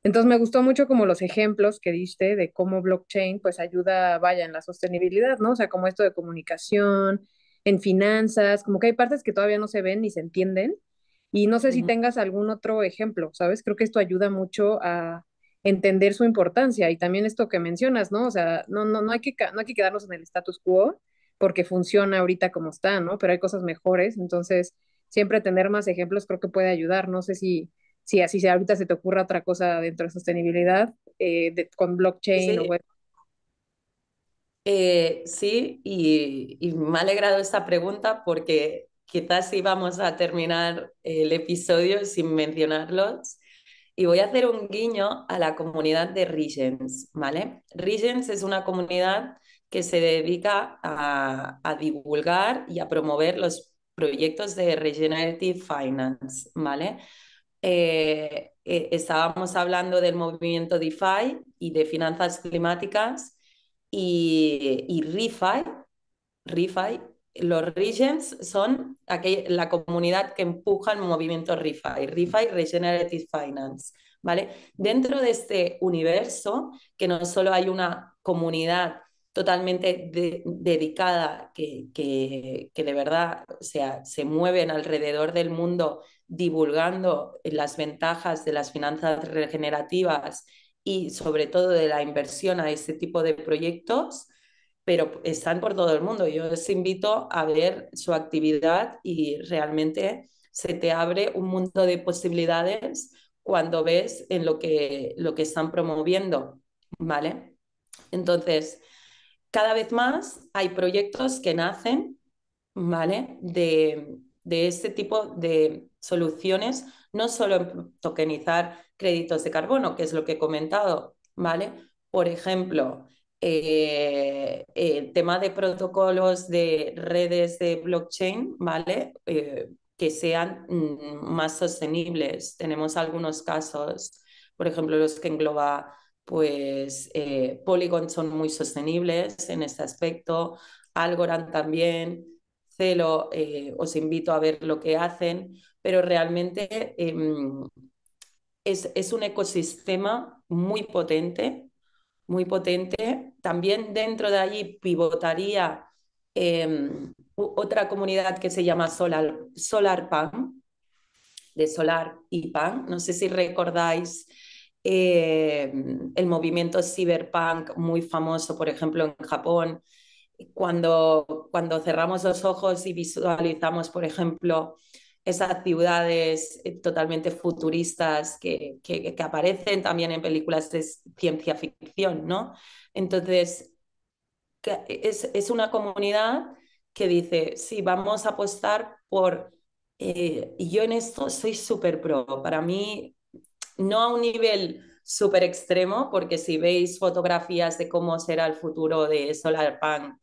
Entonces me gustó mucho como los ejemplos que diste de cómo blockchain pues ayuda, vaya, en la sostenibilidad, ¿no? O sea, como esto de comunicación, en finanzas, como que hay partes que todavía no se ven ni se entienden. Y no sé si Ujú. tengas algún otro ejemplo, ¿sabes? Creo que esto ayuda mucho a entender su importancia y también esto que mencionas, ¿no? O sea, no hay que quedarnos en el status quo porque funciona ahorita como está, ¿no? Pero hay cosas mejores, entonces siempre tener más ejemplos creo que puede ayudar. No sé si así sea, ahorita se te ocurra otra cosa dentro de sostenibilidad, con blockchain o Sí, web. sí, y me ha alegrado esta pregunta porque quizás íbamos a terminar el episodio sin mencionarlos. Y voy a hacer un guiño a la comunidad de Regens, ¿vale? Regens es una comunidad que se dedica a divulgar y a promover los proyectos de Regenerative Finance, ¿vale? Estábamos hablando del movimiento DeFi y de finanzas climáticas y ReFi, los Regens son la comunidad que empuja el movimiento ReFi, Regenerative Finance, ¿vale? Dentro de este universo, que no solo hay una comunidad totalmente dedicada que de verdad, o sea, se mueven alrededor del mundo divulgando las ventajas de las finanzas regenerativas y sobre todo de la inversión a este tipo de proyectos, pero están por todo el mundo. Yo os invito a ver su actividad y realmente se te abre un mundo de posibilidades cuando ves en lo que están promoviendo, ¿vale? Entonces, cada vez más hay proyectos que nacen, ¿vale? De este tipo de soluciones, no solo en tokenizar créditos de carbono, que es lo que he comentado, ¿vale? Por ejemplo, el tema de protocolos de redes de blockchain, ¿vale? Que sean más sostenibles. Tenemos algunos casos, por ejemplo, los que engloba, pues, Polygon son muy sostenibles en este aspecto, Algorand también, Celo, os invito a ver lo que hacen, pero realmente es un ecosistema muy potente. También dentro de allí pivotaría otra comunidad que se llama SolarPan, de Solar y Pan. No sé si recordáis el movimiento cyberpunk muy famoso, por ejemplo, en Japón, cuando cerramos los ojos y visualizamos, por ejemplo, esas ciudades totalmente futuristas que aparecen también en películas de ciencia ficción, ¿no? Entonces, es una comunidad que dice, sí, vamos a apostar por... y yo en esto soy súper pro. Para mí, no a un nivel súper extremo, porque si veis fotografías de cómo será el futuro de Solarpunk,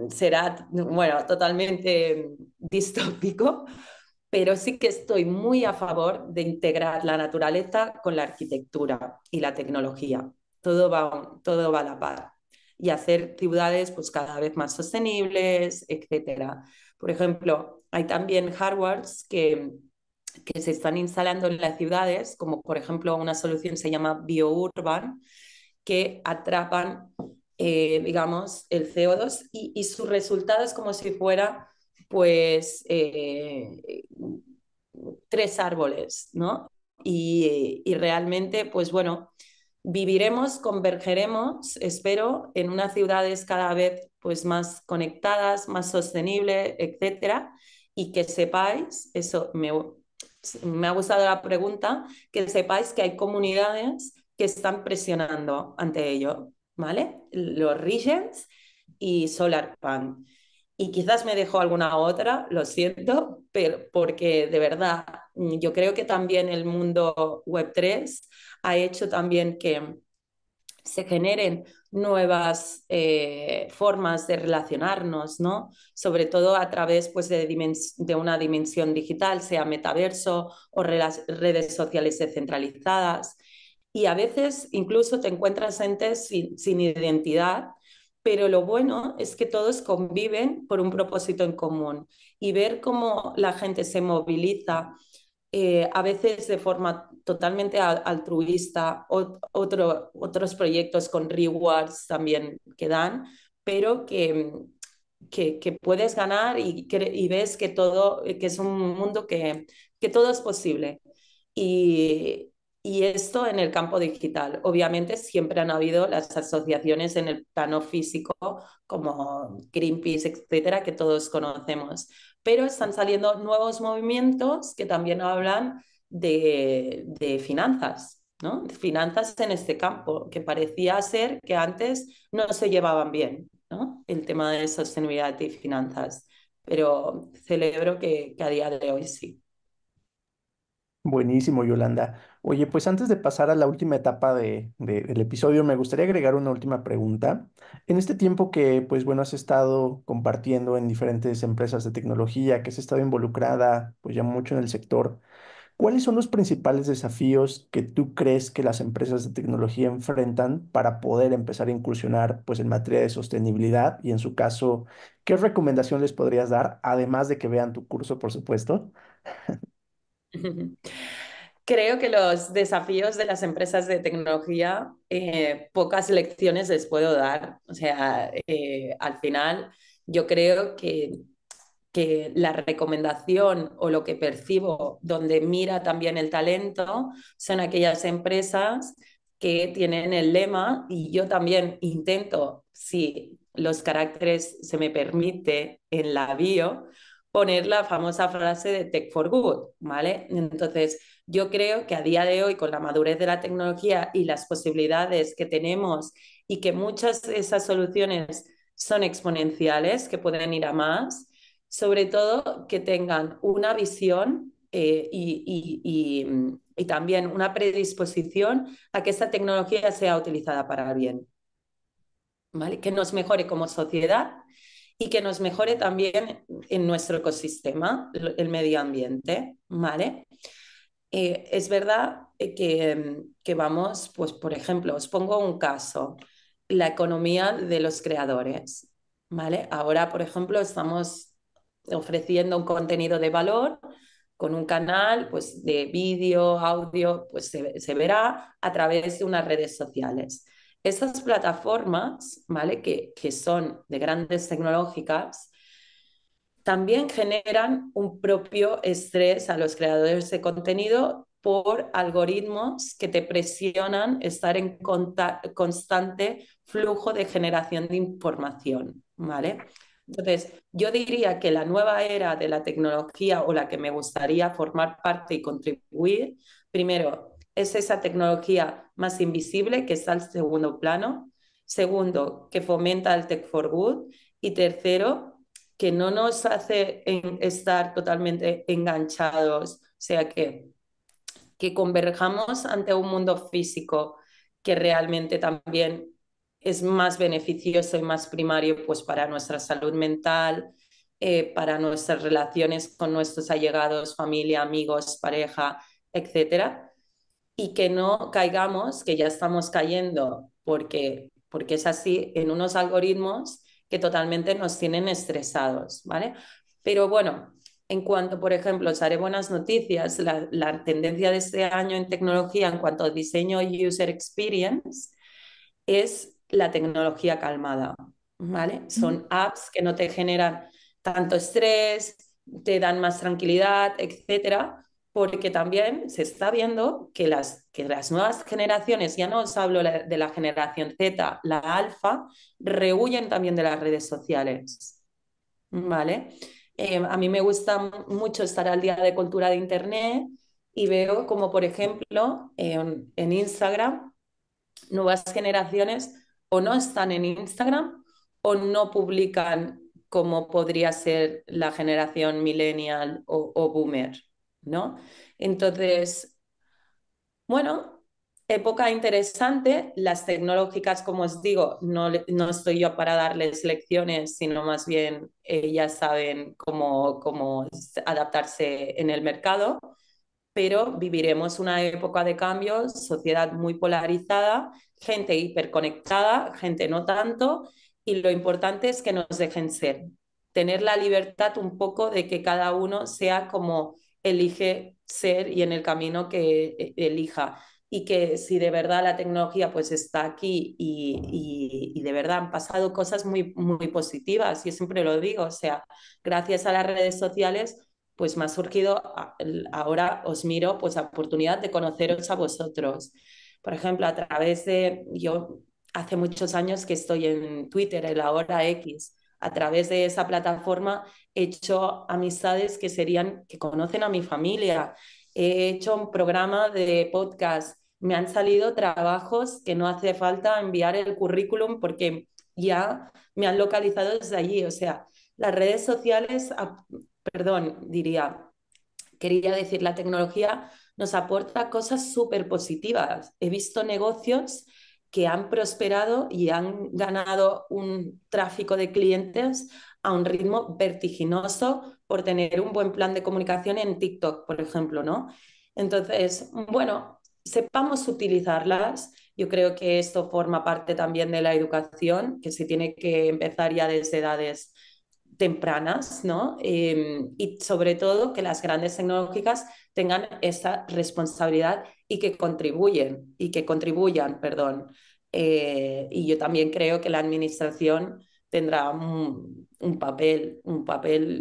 será, bueno, totalmente distópico, pero sí que estoy muy a favor de integrar la naturaleza con la arquitectura y la tecnología. Todo va a la par. Y hacer ciudades pues, cada vez más sostenibles, etcétera. Por ejemplo, hay también hardwares que se están instalando en las ciudades, como por ejemplo una solución se llama BioUrban, que atrapan, digamos, el CO2 y su resultado es como si fuera, pues, 3 árboles, ¿no? Y realmente, pues bueno, viviremos, convergeremos, espero, en unas ciudades cada vez pues, más conectadas, más sostenibles, etcétera, y que sepáis, me ha gustado la pregunta, que sepáis que hay comunidades que están presionando ante ello, ¿vale? Los Regents y SolarPunk. Y quizás me dejo alguna otra, lo siento, pero porque de verdad yo creo que también el mundo Web3 ha hecho también que se generen nuevas formas de relacionarnos, ¿no? Sobre todo a través pues, de una dimensión digital, sea metaverso o redes sociales descentralizadas. Y a veces incluso te encuentras entes sin identidad, pero lo bueno es que todos conviven por un propósito en común y ver cómo la gente se moviliza a veces de forma totalmente altruista, otros proyectos con rewards también que dan, pero que puedes ganar y ves que es un mundo que todo es posible. Y, y esto en el campo digital. Obviamente siempre han habido las asociaciones en el plano físico, como Greenpeace, etcétera, que todos conocemos. Pero están saliendo nuevos movimientos que también hablan de finanzas, ¿no? Finanzas en este campo, que parecía ser que antes no se llevaban bien, ¿no? El tema de sostenibilidad y finanzas. Pero celebro que a día de hoy sí. Buenísimo, Yolanda. Oye, pues antes de pasar a la última etapa del episodio, me gustaría agregar una última pregunta. En este tiempo que, pues bueno, has estado compartiendo en diferentes empresas de tecnología, que has estado involucrada, pues ya mucho en el sector, ¿cuáles son los principales desafíos que tú crees que las empresas de tecnología enfrentan para poder empezar a incursionar, pues en materia de sostenibilidad? Y en su caso, ¿qué recomendación les podrías dar, además de que vean tu curso, por supuesto? Creo que los desafíos de las empresas de tecnología, pocas lecciones les puedo dar. O sea, al final yo creo que la recomendación o lo que percibo donde mira también el talento son aquellas empresas que tienen el lema y yo también intento, si los caracteres se me permite en la bio, poner la famosa frase de Tech for Good, ¿vale? Entonces, yo creo que a día de hoy, con la madurez de la tecnología y las posibilidades que tenemos y que muchas de esas soluciones son exponenciales, que pueden ir a más, sobre todo que tengan una visión y también una predisposición a que esta tecnología sea utilizada para el bien, ¿vale? Que nos mejore como sociedad y que nos mejore también en nuestro ecosistema, el medio ambiente, ¿vale? Es verdad que vamos, pues por ejemplo, os pongo un caso, la economía de los creadores, ¿vale? Ahora, por ejemplo, estamos ofreciendo un contenido de valor con un canal pues, de vídeo, audio, pues se verá a través de unas redes sociales. Estas plataformas, ¿vale? Que son de grandes tecnológicas, también generan un propio estrés a los creadores de contenido por algoritmos que te presionan estar en constante flujo de generación de información, ¿vale? Entonces, yo diría que la nueva era de la tecnología o la que me gustaría formar parte y contribuir, primero, es esa tecnología más invisible que está al segundo plano. Segundo, que fomenta el Tech for Good. Y tercero, que no nos hace estar totalmente enganchados, o sea que converjamos ante un mundo físico que realmente también es más beneficioso y más primario pues para nuestra salud mental, para nuestras relaciones con nuestros allegados, familia, amigos, pareja, etcétera, y que no caigamos, que ya estamos cayendo porque es así, en unos algoritmos que totalmente nos tienen estresados, ¿vale? Pero bueno, en cuanto, por ejemplo, os haré buenas noticias, la tendencia de este año en tecnología en cuanto a diseño y user experience es la tecnología calmada, ¿vale? Son apps que no te generan tanto estrés, te dan más tranquilidad, etcétera, porque también se está viendo que las nuevas generaciones, ya no os hablo de la generación Z, la alfa, rehuyen también de las redes sociales, ¿vale? A mí me gusta mucho estar al día de cultura de Internet y veo como, por ejemplo, en Instagram, nuevas generaciones o no están en Instagram o no publican como podría ser la generación millennial o boomer, ¿no? Entonces, bueno, época interesante. Las tecnológicas, como os digo, no estoy yo para darles lecciones, sino más bien ellas saben cómo adaptarse en el mercado, pero viviremos una época de cambios, sociedad muy polarizada, gente hiperconectada, gente no tanto, y lo importante es que nos dejen ser, tener la libertad un poco de que cada uno sea como elige ser y en el camino que elija. Y que si de verdad la tecnología pues está aquí y de verdad han pasado cosas muy positivas, yo siempre lo digo, o sea, gracias a las redes sociales pues me ha surgido, ahora os miro, pues la oportunidad de conoceros a vosotros. Por ejemplo, a través de, yo hace muchos años que estoy en Twitter, en la hora X, a través de esa plataforma he hecho amistades que serían, que conocen a mi familia, he hecho un programa de podcast, me han salido trabajos que no hace falta enviar el currículum porque ya me han localizado desde allí, o sea, las redes sociales perdón, quería decir, la tecnología nos aporta cosas súper positivas. He visto negocios que han prosperado y han ganado un tráfico de clientes a un ritmo vertiginoso por tener un buen plan de comunicación en TikTok, por ejemplo, ¿no? Entonces, bueno, sepamos utilizarlas. Yo creo que esto forma parte también de la educación, que se tiene que empezar ya desde edades tempranas, ¿no? Y sobre todo que las grandes tecnológicas tengan esa responsabilidad y que contribuyan, perdón. Y yo también creo que la administración tendrá un papel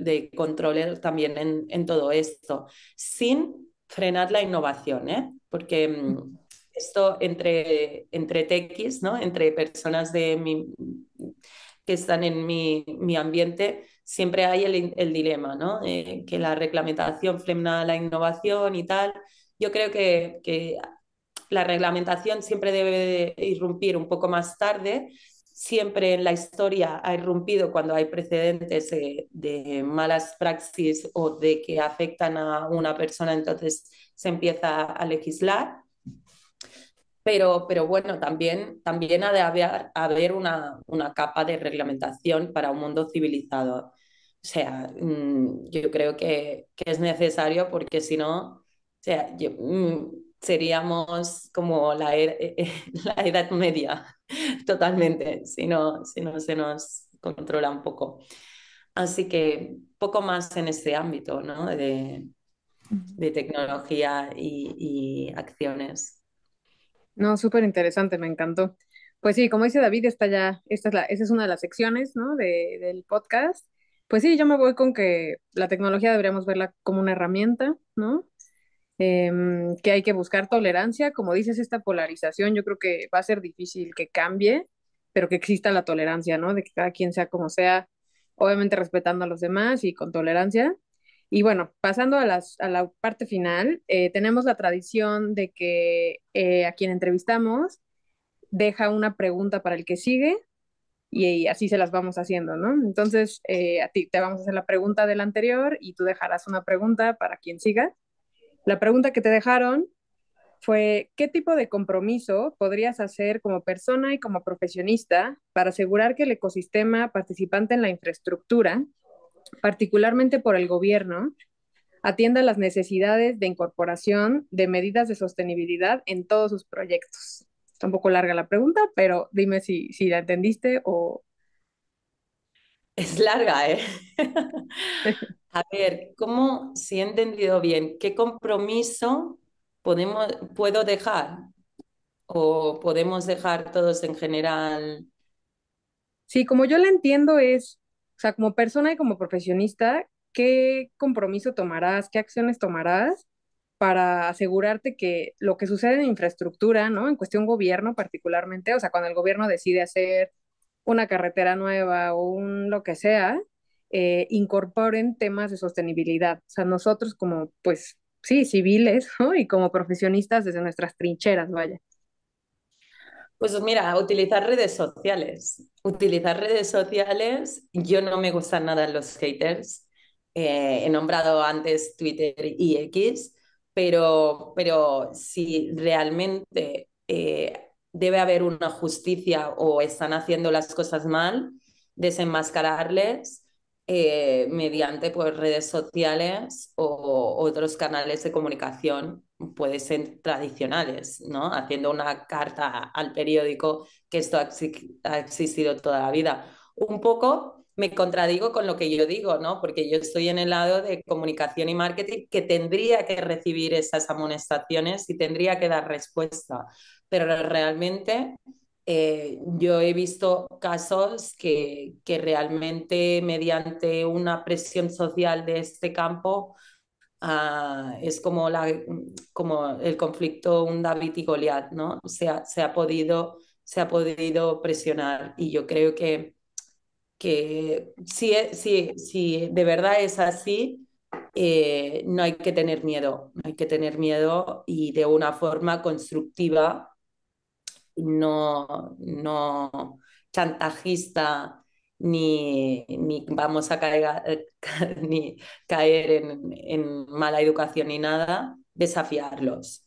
de control también en todo esto, sin frenar la innovación, ¿eh? Porque esto entre techis, ¿no? Entre personas que están en mi ambiente, siempre hay el dilema, ¿no? Que la reglamentación frena la innovación y tal. Yo creo que la reglamentación siempre debe de irrumpir un poco más tarde. Siempre en la historia ha irrumpido cuando hay precedentes de malas praxis o de que afectan a una persona, entonces se empieza a legislar. Pero bueno, también ha de haber una capa de reglamentación para un mundo civilizado. O sea, yo creo que es necesario porque si no, o sea, seríamos como la Edad Media, totalmente, si no se nos controla un poco. Así que poco más en este ámbito, ¿no? De tecnología y acciones. No, súper interesante, me encantó. Pues sí, como dice David, esa es una de las secciones, ¿no? Del podcast. Pues sí, yo me voy con que la tecnología deberíamos verla como una herramienta, ¿no? que hay que buscar tolerancia. Como dices, esta polarización yo creo que va a ser difícil que cambie, pero que exista la tolerancia, ¿no? De que cada quien sea como sea, obviamente respetando a los demás y con tolerancia. Y bueno, pasando a la parte final, tenemos la tradición de que a quien entrevistamos deja una pregunta para el que sigue y así se las vamos haciendo, ¿no? Entonces, a ti te vamos a hacer la pregunta del anterior y tú dejarás una pregunta para quien siga. La pregunta que te dejaron fue, ¿qué tipo de compromiso podrías hacer como persona y como profesionista para asegurar que el ecosistema participante en la infraestructura, particularmente por el gobierno, atienda las necesidades de incorporación de medidas de sostenibilidad en todos sus proyectos? Está un poco larga la pregunta, pero dime si la entendiste o... Es larga, ¿eh? A ver, ¿cómo, si he entendido bien, qué compromiso puedo dejar? ¿O podemos dejar todos en general? Sí, como yo la entiendo es, o sea, como persona y como profesionista, ¿qué compromiso tomarás, qué acciones tomarás para asegurarte que lo que sucede en infraestructura, ¿no? En cuestión gobierno particularmente, o sea, cuando el gobierno decide hacer una carretera nueva o un lo que sea, incorporen temas de sostenibilidad. O sea, nosotros como, pues, sí, civiles, ¿no? Y como profesionistas desde nuestras trincheras, vaya. Pues mira, utilizar redes sociales. Utilizar redes sociales, yo no me gustan nada los haters. He nombrado antes Twitter y X, pero si realmente debe haber una justicia o están haciendo las cosas mal, desenmascararles mediante pues, redes sociales o otros canales de comunicación, pueden ser tradicionales, ¿no? Haciendo una carta al periódico, que esto ha existido toda la vida. Un poco me contradigo con lo que yo digo, ¿no? Porque yo estoy en el lado de comunicación y marketing que tendría que recibir esas amonestaciones y tendría que dar respuesta, pero realmente yo he visto casos que realmente mediante una presión social de este campo es como, como el conflicto un David y Goliat, ¿no? Se ha podido presionar y yo creo que si de verdad es así, no hay que tener miedo, no hay que tener miedo y de una forma constructiva, no chantajista, ni vamos a caer, ni caer en mala educación ni nada, Me gusta.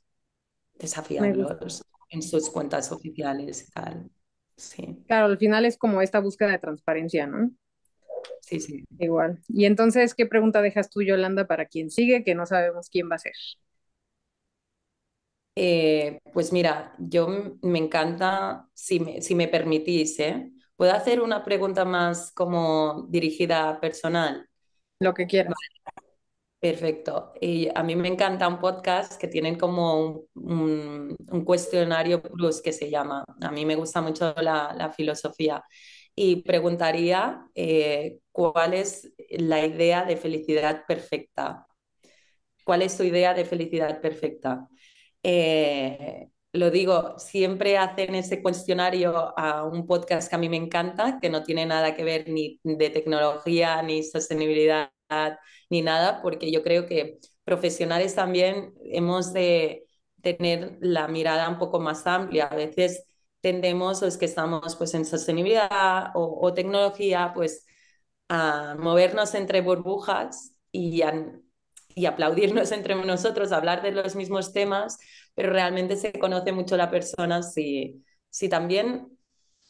desafiarlos en sus cuentas oficiales y tal. Sí, Claro, al final es como esta búsqueda de transparencia, ¿no? sí, sí. Igual. Y entonces, ¿qué pregunta dejas tú, Yolanda, para quien sigue, que no sabemos quién va a ser? Pues mira, me encanta, si me permitís, ¿eh? ¿Puedo hacer una pregunta más como dirigida a personal? Lo que quieras. Perfecto. Y a mí me encanta un podcast que tienen como un cuestionario plus que se llama. A mí me gusta mucho la filosofía y preguntaría cuál es la idea de felicidad perfecta. ¿Cuál es tu idea de felicidad perfecta? Lo digo, siempre hacen ese cuestionario a un podcast que a mí me encanta, que no tiene nada que ver ni de tecnología, ni sostenibilidad, ni nada, porque yo creo que profesionales también hemos de tener la mirada un poco más amplia. A veces tendemos, los que estamos pues, en sostenibilidad o tecnología, pues a movernos entre burbujas y aplaudirnos entre nosotros, hablar de los mismos temas, pero realmente se conoce mucho la persona si también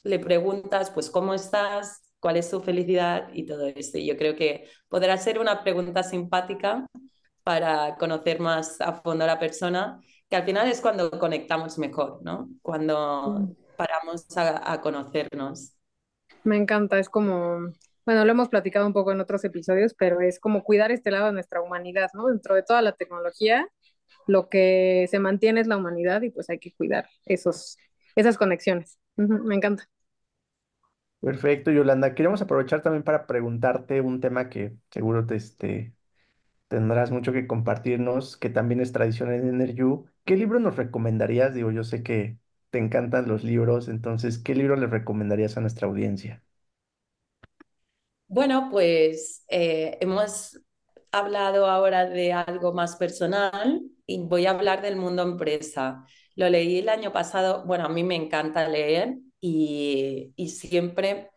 le preguntas, pues, ¿cómo estás? ¿Cuál es tu felicidad? Y todo esto. Y yo creo que podrá ser una pregunta simpática para conocer más a fondo a la persona, que al final es cuando conectamos mejor, ¿no? Cuando Mm. paramos a conocernos. Me encanta, es como, bueno, lo hemos platicado un poco en otros episodios, pero es como cuidar este lado de nuestra humanidad, ¿no? Dentro de toda la tecnología, lo que se mantiene es la humanidad y pues hay que cuidar esas conexiones. Ujú, me encanta. Perfecto, Yolanda. Queremos aprovechar también para preguntarte un tema que seguro tendrás mucho que compartirnos, que también es tradición en Energy. ¿Qué libro nos recomendarías? Digo, yo sé que te encantan los libros, entonces, ¿qué libro le recomendarías a nuestra audiencia? Bueno, pues hemos hablado ahora de algo más personal y voy a hablar del mundo empresa. Lo leí el año pasado, bueno, a mí me encanta leer y siempre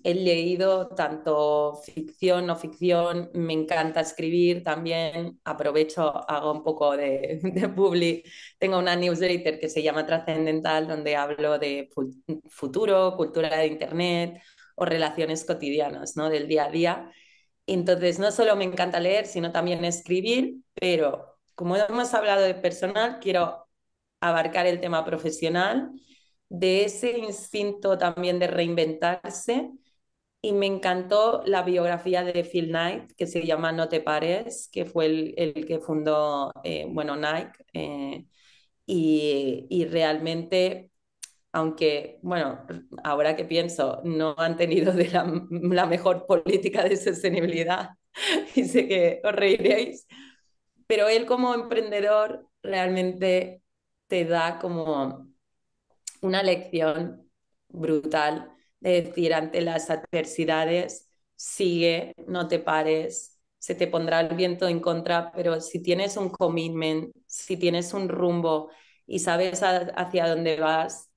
he leído tanto ficción, no ficción, me encanta escribir también, aprovecho, hago un poco de publi. Tengo una newsletter que se llama Trascendental, donde hablo de futuro, cultura de Internet o relaciones cotidianas, ¿no? Del día a día. Entonces, no solo me encanta leer, sino también escribir, pero como hemos hablado de personal, quiero abarcar el tema profesional, de ese instinto también de reinventarse y me encantó la biografía de Phil Knight, que se llama No te pares, que fue el que fundó, bueno, Nike. Y realmente, aunque, bueno, ahora que pienso, no han tenido de la mejor política de sostenibilidad, y sé que os reiréis, pero él como emprendedor realmente te da como una lección brutal de decir ante las adversidades, sigue, no te pares, se te pondrá el viento en contra, pero si tienes un commitment, si tienes un rumbo y sabes hacia dónde vas,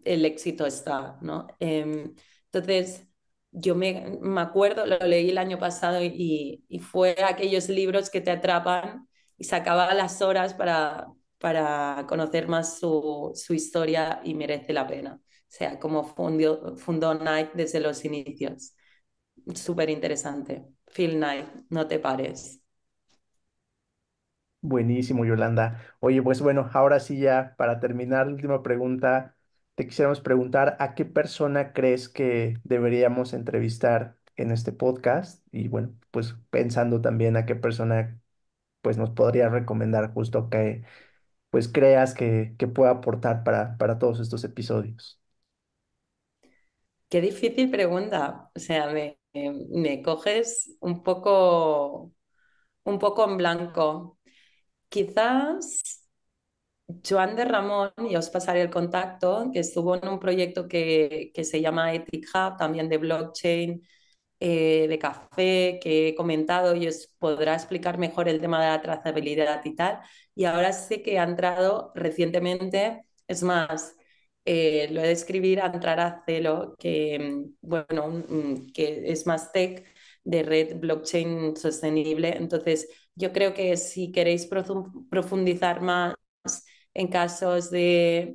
el éxito está, ¿no? Entonces, yo me acuerdo, lo leí el año pasado y fue aquellos libros que te atrapan y sacaba las horas para conocer más su historia y merece la pena. O sea, como fundó Nike desde los inicios. Súper interesante. Phil Knight, no te pares. Buenísimo, Yolanda. Oye, pues bueno, ahora sí ya para terminar, la última pregunta, te quisiéramos preguntar a qué persona crees que deberíamos entrevistar en este podcast y bueno, pues pensando también a qué persona pues nos podría recomendar justo que pues creas que pueda aportar para todos estos episodios. Qué difícil pregunta. O sea, me coges un poco en blanco. Quizás Joan de Ramón, y os pasaré el contacto, que estuvo en un proyecto que se llama Ethic Hub, también de blockchain, de café, que he comentado y os podrá explicar mejor el tema de la trazabilidad y tal. Y ahora sé que ha entrado recientemente, es más, lo he de escribir a entrar a Celo, que, bueno, que es más tech de red blockchain sostenible. Entonces, yo creo que si queréis profundizar más en casos de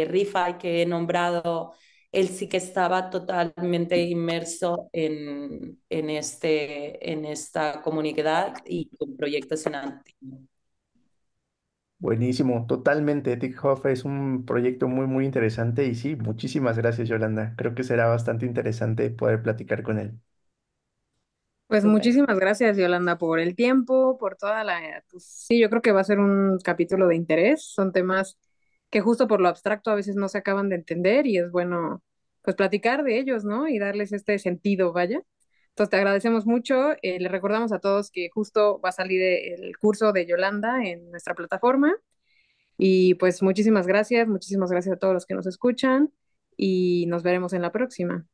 ReFi que he nombrado, él sí que estaba totalmente inmerso en esta comunidad y con proyectos en activo. Buenísimo, totalmente. Ethic Hub es un proyecto muy interesante y sí, muchísimas gracias, Yolanda. Creo que será bastante interesante poder platicar con él. Pues Súper. muchísimas gracias, Yolanda, por el tiempo, por toda pues, sí, yo creo que va a ser un capítulo de interés. Son temas que justo por lo abstracto a veces no se acaban de entender y es bueno, pues platicar de ellos, ¿no? Y darles este sentido, vaya. Entonces te agradecemos mucho. Le recordamos a todos que justo va a salir el curso de Yolanda en nuestra plataforma. Y pues muchísimas gracias a todos los que nos escuchan y nos veremos en la próxima.